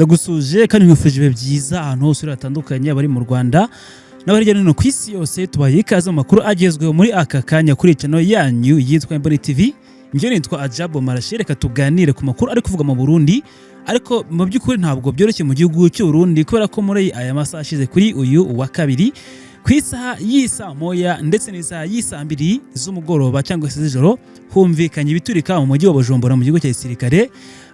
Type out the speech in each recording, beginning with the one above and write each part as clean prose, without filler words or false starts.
ndagusuje kandi nkwifurije ibihe byiza ahantu hose hatandukanye abari mu Rwanda n'abari hirya no hino ku isi yose. Tubaye ikaze mu makuru agezweho muri aka kanya kuri channel yanyu yitwa Imboni TV. Njye nitwa Ajabo Marashire, reka tuganire ku makuru ari kuvuga mu Burundi, ariko mu by'ukuri ntabwo byoroshye mu gihugu cy'u Burundi kubera ko muri aya masaha ashize kuri uyu wa kabiri ku isaha y'isa moya ndetse n'isaha y'isa mbiri z'umugoroba cyangwa se z'ijoro humvikanye ibiturika mu mujyi wa Bujumbura mu gihugu cya gisirikare,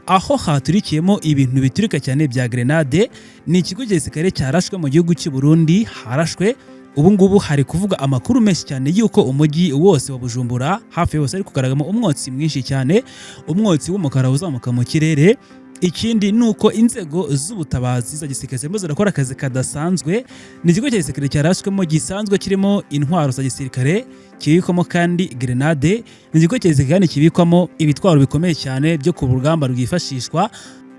aho haturikiyemo ibintu biturika cyane bya grenade. Ni ikigo cya gisirikare cyarashwe mu gihugu cy'u Burundi, harashwe. Ubu ngubu hari kuvuga amakuru menshi cyane yuko umujyi wose wa Bujumbura hafi yose ari kugaragamo umwotsi mwinshi cyane, umwotsi w'umukara uzamuka mu kirere. Ikindi nuko inzego z'ubutabazi za gisirikare zirimo zirakora akazi kadasanzwe. Ni ikigo cya gisirikare cyarashwemo gisanzwe kirimo intwaro za gisirikare, kibikwamo kandi grenade. Ni ikigo cya gisirikare kibikwamo ibitwaro bikomeye cyane byo ku rugamba rwifashishwa.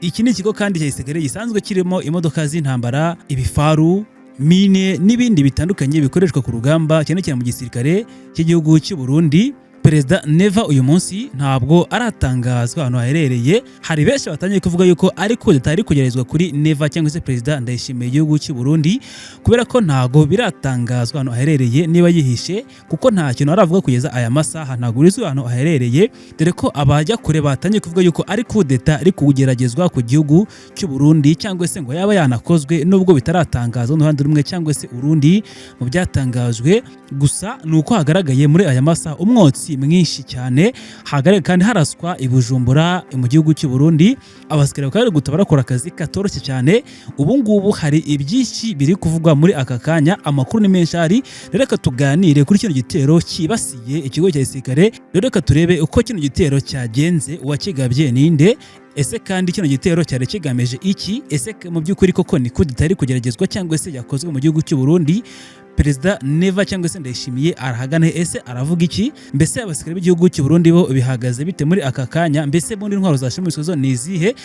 Iki ni ikigo kandi cya gisirikare gisanzwe kirimo imodoka z'intambara, ibifaru, mine n'ibindi bitandukanye bikoreshwa ku rugamba cyane cyane mu gisirikare cy'igihugu cy'u Burundi. Perezida Neva uyu munsi ntabwo aratangazwa ahantu haherereye. Hari benshi batangiye kuvuga yuko ariko atari kugerezwa kuri Neva cyangwa se Perezida Ndayishimiye igihugu cy'u Burundi, kubera ko ntago biratangazwa ahantu haherereye niba yihishe, kuko nta kintu aravuga kugeza aya masaha, ntago urizwe ahantu haherereye, dore ko abajya kure batangiye kuvuga yuko ari kudeta ari kugeragezwa ku gihugu cy'u Burundi, cyangwa se ngo yaba yanakozwe nubwo bitaratangazwa n'uruhande rumwe cyangwa se urundi mu byatangajwe. Gusa nuko hagaragaye muri aya masaha umwotsi mwinshi cyane, hagaragaye kandi haraswa i Bujumbura mu gihugu cy'u Burundi. Abasikare bakaba bari gutabara bakora akazi katoroshye cyane. Ubu ngubu hari ibyinshi biri kuvugwa muri aka kanya, amakuru ni menshi ari. Reka tuganire kuri kino gitero kibasiye ikigo cya gisirikare, reka turebe uko kino gitero cyagenze, uwakigabye ninde, ese kandi kino gitero cyari kigamije iki, ese mu by'ukuri koko ni kudeta ari kugeragezwa cyangwa se yakozwe mu gihugu cy'u Burundi. Perezida Neva cyangwa se Ndayishimiye arahagana, ese aravuga iki? Mbese abasikare b'igihugu cy'u Burundi bo bihagaze bite muri aka kanya? Mbese bundi intwaro zashimiswe zo ni izihe?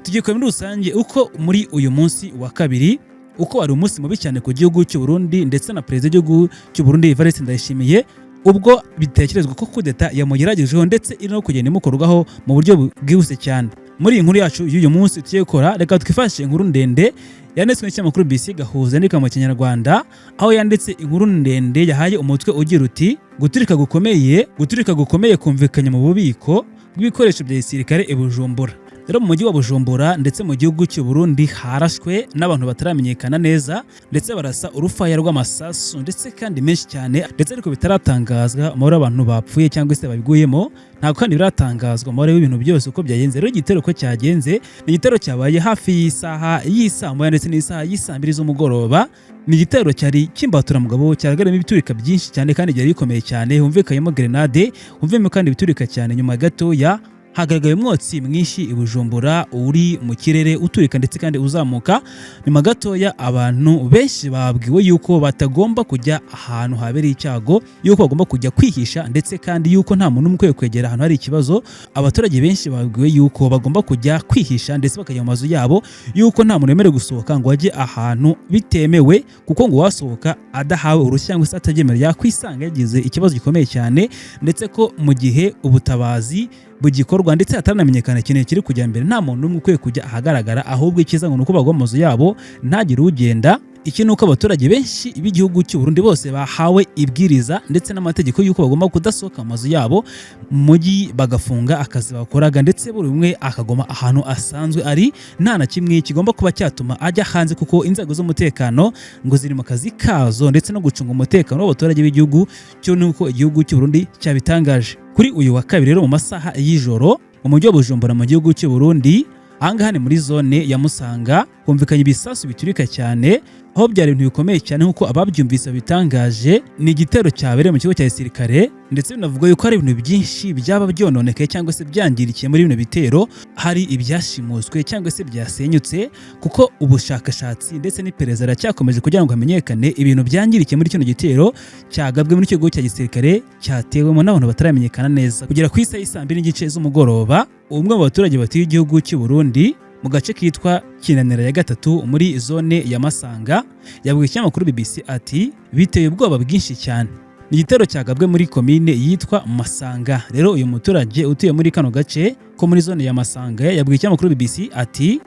Tugiye muri rusange uko muri uyu munsi wa kabiri, uko wari umunsi mubi cyane ku gihugu cy'u Burundi ndetse na perezida w'igihugu cy'u Burundi Evariste Ndayishimiye, ubwo bitekerezwa ko kudeta yamugeragejeho ndetse iri no kugenda imukorwaho mu buryo bwihuse cyane. Muri iyi nkuru yacu y'uyu munsi tugiye gukora, reka twifashishe inkuru ndende yanditswe n'ikinyamakuru BBC Gahuza yandika mu Kinyarwanda, aho yanditse inkuru ndende yahaye umutwe ugira uti guturika gukomeye kumvikanye mu bubiko bw'ibikoresho bya gisirikare i Bujumbura. Rero mu mujyi wa Bujumbura ndetse mu gihugu cy'u Burundi harashwe n'abantu bataramenyekana neza, ndetse barasa urufaya rw'amasasu ndetse kandi menshi cyane, ndetse ariko bitaratangazwa umubare w'abantu bapfuye cyangwa se babiguyemo. Ntabwo kandi biratangazwa umubare w'ibintu byose uko byagenze. Rero igitero ko cyagenze, ni igitero cyabaye hafi y'isaha y'isa moya ndetse n'isaha y'isa mbiri z'umugoroba. Ni igitero cyari kimbatura mugabo, cyaragaramo ibiturika byinshi cyane kandi byari bikomeye cyane, humvikanyemo grenade, humvikanyemo kandi ibiturika cyane. Nyuma gatoya hagaragaye umwotsi mwinshi i Bujumbura uri mu kirere uturika ndetse kandi uzamuka. Nyuma gatoya abantu benshi babwiwe yuko batagomba kujya ahantu habereye icyago, yuko bagomba kujya kwihisha, ndetse kandi yuko nta muntu umwe kwegera ahantu hari ikibazo. Abaturage benshi babwiwe yuko bagomba kujya kwihisha ndetse bakajya mu mazu yabo, yuko nta muntu wemerewe gusohoka ngo ajye ahantu bitemewe, kuko ngo wasohoka adahawe uruhushya cyangwa se atabyemera yakwisanga yagize ikibazo gikomeye cyane, ndetse ko mu gihe ubutabazi bugikorwa ndetse hataranamenyekana ikintu kiri kujya mbere, nta muntu umwe ukwiye kujya ahagaragara, ahubwo ikiza ngo nuko bagwa mu mazu yabo ntagire ugenda. Iki nuko abaturage benshi b'igihugu cy'u Burundi bose bahawe ibwiriza ndetse n'amategeko yuko bagomba kudasohoka mu mazu yabo, mu mujyi bagafunga akazi bakoraga, ndetse buri umwe akagoma ahantu asanzwe ari, nta na kimwe kigomba kuba cyatuma ajya hanze, kuko inzego z'umutekano ngo ziri mu kazi kazo ndetse no gucunga umutekano w'abaturage b'igihugu cyo, nuko igihugu cy'u Burundi cyabitangaje. Kuri uyu wa kabiri rero mu masaha y'ijoro mu mujyi wa Bujumbura mu gihugu cy'u Burundi, ahangaha ni muri zone ya Musanga, humvikanye ibisasu biturika cyane, aho byari ibintu bikomeye cyane nk'uko ababyumvise bitangaje. Ni igitero cyabereye mu kigo cya gisirikare, ndetse binavuga yuko hari ibintu byinshi byaba byononekaye cyangwa se byangirikiye muri bino bitero. Hari ibyashimuswe cyangwa se byasenyutse, kuko ubushakashatsi ndetse n'iperereza racyakomeje kugira ngo hamenyekane ibintu byangirikiye muri kino gitero cyagabwe muri kigo cya gisirikare cyatewemo n'abantu bataramenyekana neza. Kugera ku isaha y'isa mbiri n'igice z'umugoroba, umwe mu baturage batuye igihugu cy'u Burundi mu gace kitwa Kinanira ya gatatu muri zone ya Masanga yabwiye ikinyamakuru BBC ati biteye ubwoba bwinshi cyane. Ni igitero cyagabwe muri komine yitwa Masanga. Rero uyu muturage utuye muri kano gace ko muri zone ya Masanga yabwiye ikinyamakuru BBC ati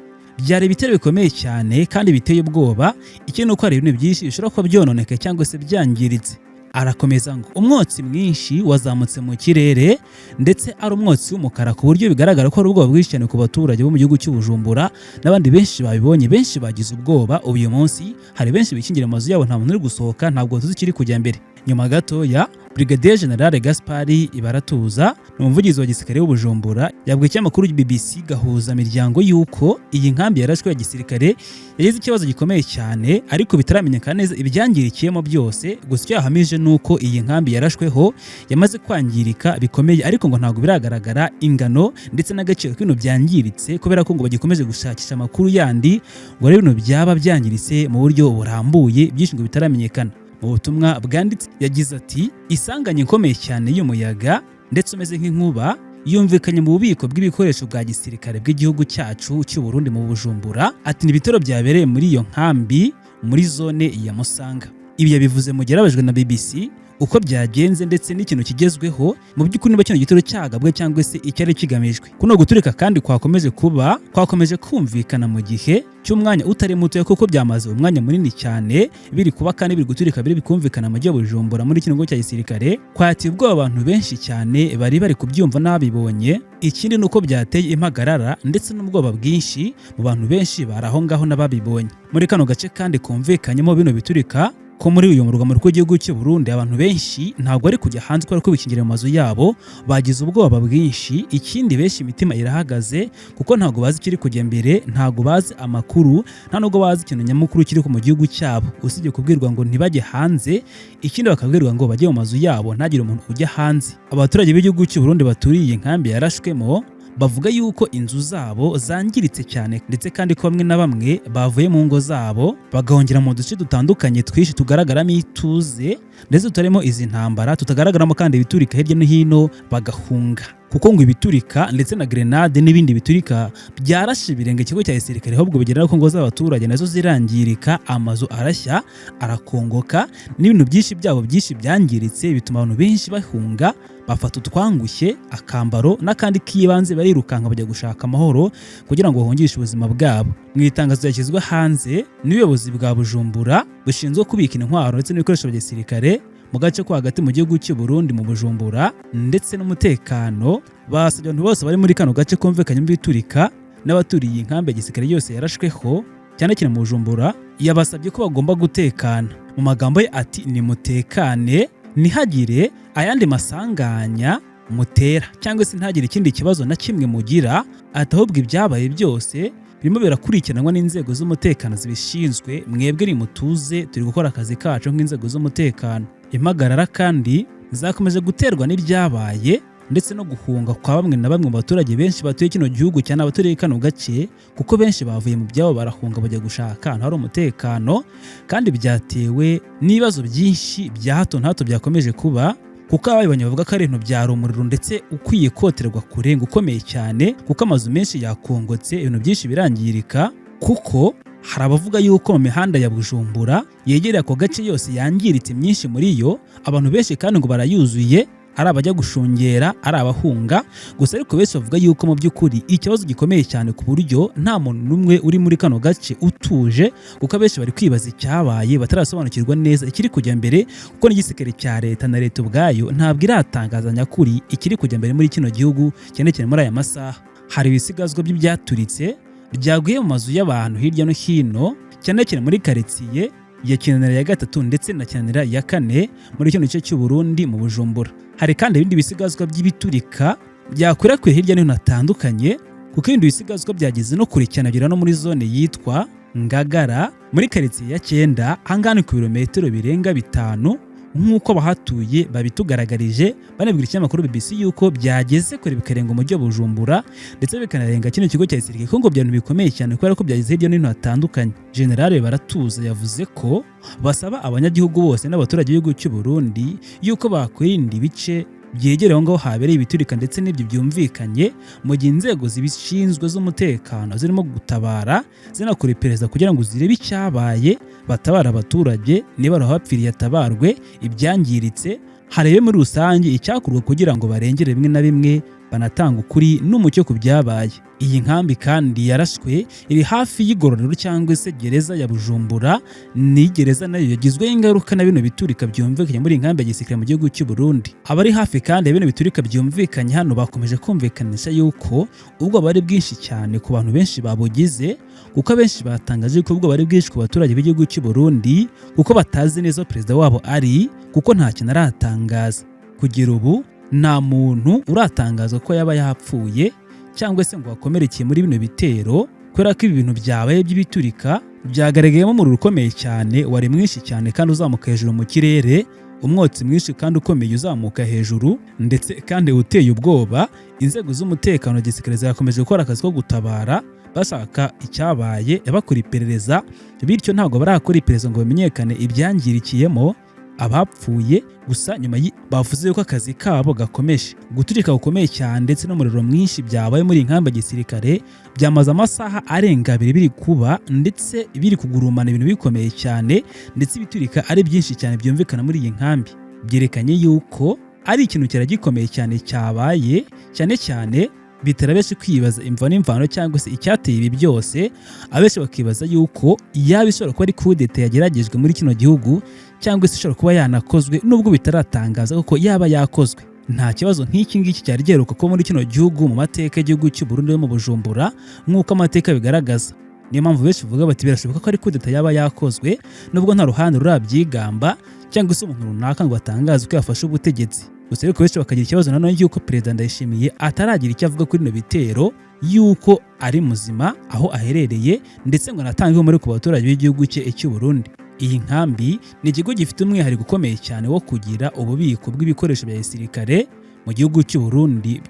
byari ibitero bikomeye cyane kandi biteye ubwoba. Ikindi nuko hari ibintu byinshi bishobora kuba byononeka cyangwa se byangiritse. Arakomeza ngo umwotsi mwinshi wazamutse mu kirere ndetse ari umwotsi w'umukara ku buryo bigaragara ko ari ubwoba bwinshi cyane ku baturage bo mu gihugu cy'Ubujumbura n'abandi benshi babibonye. Benshi bagize ubwoba. Uyu munsi hari benshi bikingira amazu yabo, nta muntu uri gusohoka, ntabwo tuzi ikiri kujya mbere. Nyuma gatoya Brigadier General Gaspari Ibaratuza umuvugizi wa gisirikare w'Ubujumbura yabwiye ikinyamakuru BBC gahuza miryango yuko iyi nkambi yarashwe ya gisirikare yagize ikibazo gikomeye cyane ariko bitaramenyekana neza ibyangirikiyemo byose. Gusa icyo yahamije nuko iyi nkambi yarashweho yamaze kwangirika bikomeye, ariko ngo ntabwo biragaragara ingano ndetse n'agaciro k'ibintu byangiritse kubera ko ngo bagikomeje gushakisha amakuru yandi ngo rero ibintu byaba byangiritse mu buryo burambuye byinshi ngo bitaramenyekana. Mu butumwa bwanditse yagize ati isanganya ikomeye cyane y'umuyaga ndetse umeze nk'inkuba yumvikanye mu bubiko bw'ibikoresho bwa gisirikare bw'igihugu cyacu cy'u Burundi mu Bujumbura. Ati n'ibitero byabereye muri iyo nkambi muri zone ya Musanga. Ibi yabivuze mu gerabajwe na BBC uko byagenze ndetse n'ikintu kigezweho mu by'ukuri niba kino gitero cyagabwe cyangwa se icyari kigamijwe. Kuno guturika kandi kwakomeje kumvikana mu gihe cy'umwanya utari muto kuko byamaze umwanya munini cyane biri kuba kandi biri guturika biri bikumvikana mu gihe Bujumbura muri kino ngo cya gisirikare. Kwatiye ubwoba abantu benshi cyane bari kubyumva n'abibonye. Ikindi nuko byateye impagarara ndetse n'ubwoba bwinshi mu bantu benshi baraho ngaho n'ababibonye. Muri kano gace kandi kumvikanyemo bino biturika ko muri uyu murwa mukuru w'igihugu cy'u Burundi abantu benshi ntabwo ari kujya hanze kubera ko bikingira mu mazu yabo, bagize ubwoba bwinshi. Ikindi benshi imitima irahagaze kuko ntabwo bazi ikiri kujya mbere, ntabwo bazi amakuru, nta nubwo bazi ikintu nyamukuru kiri mu gihugu cyabo usibye kubwirwa ngo ntibajye hanze. Ikindi bakabwirwa ngo bajye mu mazu yabo ntagire umuntu ujya hanze. Abaturage b'igihugu cy'u Burundi baturiye iyi nkambi yarashwemo bavuga yuko inzu zabo zangiritse cyane ndetse kandi ko bamwe na bamwe bavuye mu ngo zabo bagahungira mu duce dutandukanye twinshi tugaragaramo ituze ndetse tutarimo izi ntambara, tutagaragaramo kandi ibiturika hirya no hino bagahunga. Kuko ngo ibiturika ndetse na grenade n'ibindi biturika byarashe ibirenga ikigo cya gisirikare, ahubwo bigera ko ngo z'abaturage nazo zirangirika, amazu arashya arakongoka n'ibintu byinshi byabo byinshi byangiritse, bituma abantu benshi bahunga bafata utwangushye akambaro n'akandi kibanze barirukanka bajya gushaka amahoro kugira ngo bahungishe ubuzima bwabo. Mu itangazo ryashyizwe hanze n'ubuyobozi bwa Bujumbura bushinzwe kubika intwaro ndetse n'ibikoresho bya gisirikare mu gace ko hagati mu gihugu cy'u Burundi mu Bujumbura ndetse n'umutekano, basabye abantu bose bari muri kano gace kumvikanya biturika n'abaturiye inkambi ya gisirikare yose yarashweho cyane cyane mu Bujumbura, yabasabye ko bagomba gutekana. Mu magambo ye ati nimutekane ntihagire ayandi masanganya mutera cyangwa se ntihagire ikindi kibazo na kimwe mugira, atahubwo ibyabaye byose birimo birakurikiranwa n'inzego z'umutekano zibishinzwe, mwebwe nimutuze turi gukora akazi kacu nk'inzego z'umutekano. Impagarara kandi zakomeje guterwa n'ibyabaye ndetse no guhunga kwa bamwe na bamwe mu baturage benshi batuye kino gihugu cyane abaturiye kano gace, kuko benshi bavuye mu byabo barahunga bajya gushaka ahantu hari umutekano, kandi byatewe n'ibibazo byinshi bya hato na hato byakomeje kuba, kuko abayibonye bavuga ko ari ibintu byari umuriro ndetse ukwiye koterwa kurenga ukomeye cyane, kuko amazu menshi yakongotse, ibintu byinshi birangirika, kuko hari abavuga yuko mu mihanda ya Bujumbura yegereye ako gace yose yangiritse, myinshi muri yo abantu benshi kandi ngo barayuzuye, ari abajya gushungera ari abahunga. Gusa ariko benshi bavuga yuko mu by'ukuri ikibazo gikomeye cyane ku buryo nta muntu n'umwe uri muri kano gace utuje, kuko abenshi bari kwibaza icyabaye batarasobanukirwa neza ikiri kujya mbere, kuko n'igisirikare cya leta na leta ubwayo ntabwo iratangaza nyakuri ikiri kujya mbere muri kino gihugu cyane cyane muri aya masaha. Hari ibisigazwa by'ibyaturitse byaguye mu mazu y'abantu hirya no hino, cyane cyane muri karitsiye ya Kinanira ya gatatu ndetse na Kinanira ya kane muri kino gice cy'u Burundi mu Bujumbura. Hari kandi ibindi bisigazwa by'ibiturika byakwirakwiye hirya no hino hatandukanye, kuko ibindi bisigazwa byageze no kure cyane bigera no muri zone yitwa Ngagara muri karitsiye ya 9 hangana ku birometero birenga 5 nk'uko bahatuye babitugaragarije, banabwira ikinyamakuru BBC yuko byageze kure bikarenga umujyi wa Bujumbura ndetse bikanarenga kino kigo cya gisirikare, kuko ngo byari bikomeye cyane kubera ko byageze hirya no hino hatandukanye. General Baratuza yavuze ko basaba abanyagihugu bose n'abaturage b'igihugu cy'u Burundi yuko bakwirinda ibice byegerewe ngo habereye ibiturika ndetse n'ibyo byumvikanye, mu gihe inzego zibishinzwe z'umutekano zirimo gutabara zinakora iperereza kugira ngo zirebe icyabaye, batabara abaturage, niba abapfiriye atabarwe, ibyangiritse harebe muri rusange icyakorwa kugira ngo barengere bimwe na bimwe banatanga ukuri n'umucyo ku byabaye. Iyi nkambi kandi yarashwe iri hafi y'igororero cyangwa se gereza ya Bujumbura. Ni gereza nayo yagizweho ingaruka na bino biturika byumvikanye muri inkambi ya gisirikare mu gihugu cy'u Burundi. Abari hafi kandi ya bino biturika byumvikanye hano bakomeje kumvikanisha yuko ubwo bari bwinshi cyane ku bantu benshi babugize, kuko abenshi batangaje ko ubwo bari bwinshi ku baturage b'igihugu cy'u Burundi kuko batazi neza perezida wabo ari, kuko nta kintu aratangaza. Kugira ubu nta muntu uratangaza ko yaba yapfuye cyangwa se ngo wakomerekeye muri bino bitero, kubera ko ibi bintu byabaye by'ibiturika byagaragayemo umuriro ukomeye cyane, wari mwinshi cyane kandi uzamuka hejuru mu kirere, umwotsi mwinshi kandi ukomeye uzamuka hejuru ndetse kandi uteye ubwoba. Inzego z'umutekano gisirikare zakomeje gukora akazi ko gutabara bashaka icyabaye, bakora iperereza, bityo ntabwo barakora iperereza ngo bamenyekane ibyangirikiyemo abapfuye. Gusa nyuma bavuze ko akazi kabo gakomeje. Guturika gukomeye cyane ndetse n'umuriro mwinshi byabaye muri inkambi ya gisirikare byamaze amasaha arenga 2 biri kuba ndetse biri kugurumana, ibintu bikomeye cyane ndetse ibiturika ari byinshi cyane byumvikana muri iyi nkambi. Byerekanye yuko ari ikintu cyaragikomeye cyane cyabaye, cyane bitera benshi kwibaza imva n'imvano cyangwa se icyateye ibi byose. Abenshi bakibaza yuko yaba ishobora kuba ari kudeta yageragejwe muri kino gihugu cyangwa se ishobora kuba yanakozwe, nubwo bitaratangaza kuko yaba yakozwe. Nta kibazo nk'iki ngiki cyari giheruka ko muri kino gihugu mu mateka y'igihugu cy'u Burundi mu Bujumbura nk'uko amateka bigaragaza. Niyo mpamvu benshi bavuga bati birashoboka ko ari kudeta yaba yakozwe, nubwo nta ruhande rurabyigamba cyangwa se umuntu runaka ngo atangaze ko yafashe ubutegetsi. Gusa ariko benshi bakagira ikibazo nanone y'uko Perezida Ndayishimiye ataragira icyo avuga kuri bino bitero, y'uko ari muzima aho aherereye ndetse ngo anatange ihumure ku baturage b'igihugu cye cy'u Burundi. Iyi nkambi ni ikigo gifite umwihariko ukomeye cyane wo kugira ububiko bw'ibikoresho bya gisirikare mu gihugu cy'u Burundi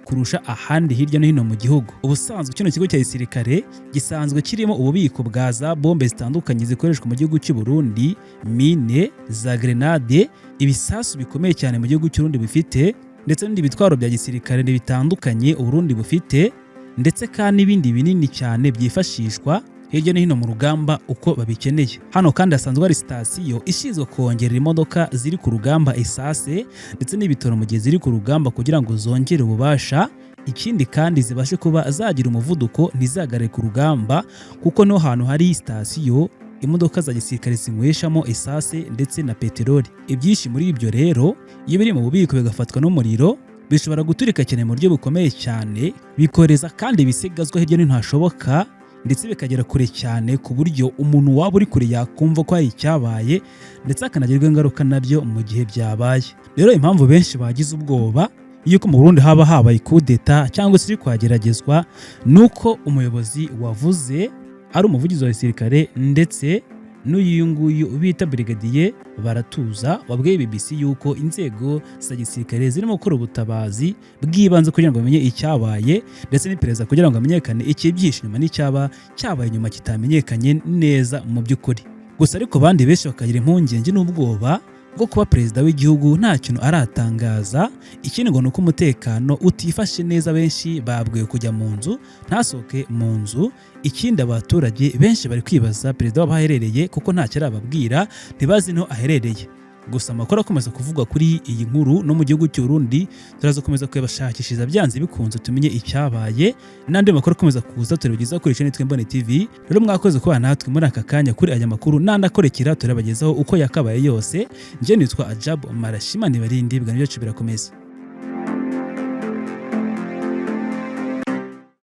kurusha ahandi hirya no hino mu gihugu. Ubusanzwe kino kigo cya gisirikare gisanzwe kirimo ububiko bwa za bombe zitandukanye zikoreshwa mu gihugu cy'u Burundi, mine, za grenade, ibisasu bikomeye cyane mu gihugu cy'u Burundi bifite, ndetse n'ibindi bitwaro bya gisirikare bitandukanye u Burundi bufite, ndetse kandi n'ibindi binini cyane byifashishwa hirya no hino mu rugamba uko babikeneye. Hano kandi hasanzwe hari sitasiyo ishinzwe kongerera imodoka ziri ku rugamba esase ndetse n'ibitoro mu gihe ziri ku rugamba kugira ngo zongere ububasha. Ikindi kandi zibashe kuba zagira umuvuduko ntizagare ku rugamba, kuko no hantu hari sitasiyo imodoka za gisirikare zinyweshamo esase ndetse na peteroli. Ibyinshi muri ibyo rero iyo biri mu bubiko bigafatwa n'umuriro bishobora guturika cyane mu buryo bukomeye cyane, bikoreza kandi bisigazwa hirya no hino hashoboka ndetse bikagera kure cyane ku buryo umuntu waba uri kure yakumva ko hari icyabaye ndetse akanagirwa ingaruka nabyo mu gihe byabaye. Rero impamvu benshi bagize ubwoba yuko mu Burundi haba habaye kudeta cyangwa se iri kwageragezwa, nuko umuyobozi wavuze ari umuvugizi wa gisirikare ndetse n'uyu nguyu bita Brigadier Baratuza wabwiye BBC yuko inzego za gisirikare zirimo gukora ubutabazi bw'ibanze kugira ngo bamenye icyabaye ndetse n'iperereza kugira ngo amenyekane ikibyishe nyuma n'icyaba cyabaye nyuma kitamenyekanye neza mu by'ukuri. Gusa ariko bandi benshi bakagira impungenge n'ubwoba bwo kuba perezida w'igihugu nta kintu aratangaza. Ikindi ngo nuko umutekano utifashe neza, benshi babwiwe kujya mu nzu ntasohoke mu nzu. Ikindi abaturage benshi bari kwibaza perezida wabo aherereye kuko ntacyo arababwira, ntibazi no aherereye. Gusa amakuru akomeza kuvugwa kuri iyi nkuru no mu gihugu cy'u Burundi turaza komeza kuyabashakishiriza byanze bikunze tumenye icyabaye, n'andi makuru akomeza kuza turabigeza kuri channel Twembone TV. Rero mwakoze kuba natwe muri aka kanya kuri aya makuru n'andi akorekera turabagezaho uko yakabaye yose. Nje nitwa Ajab Marashima, nibarindi ibiganiro byacu birakomeza.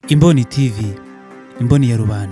Imboni TV, imboni ya rubanda.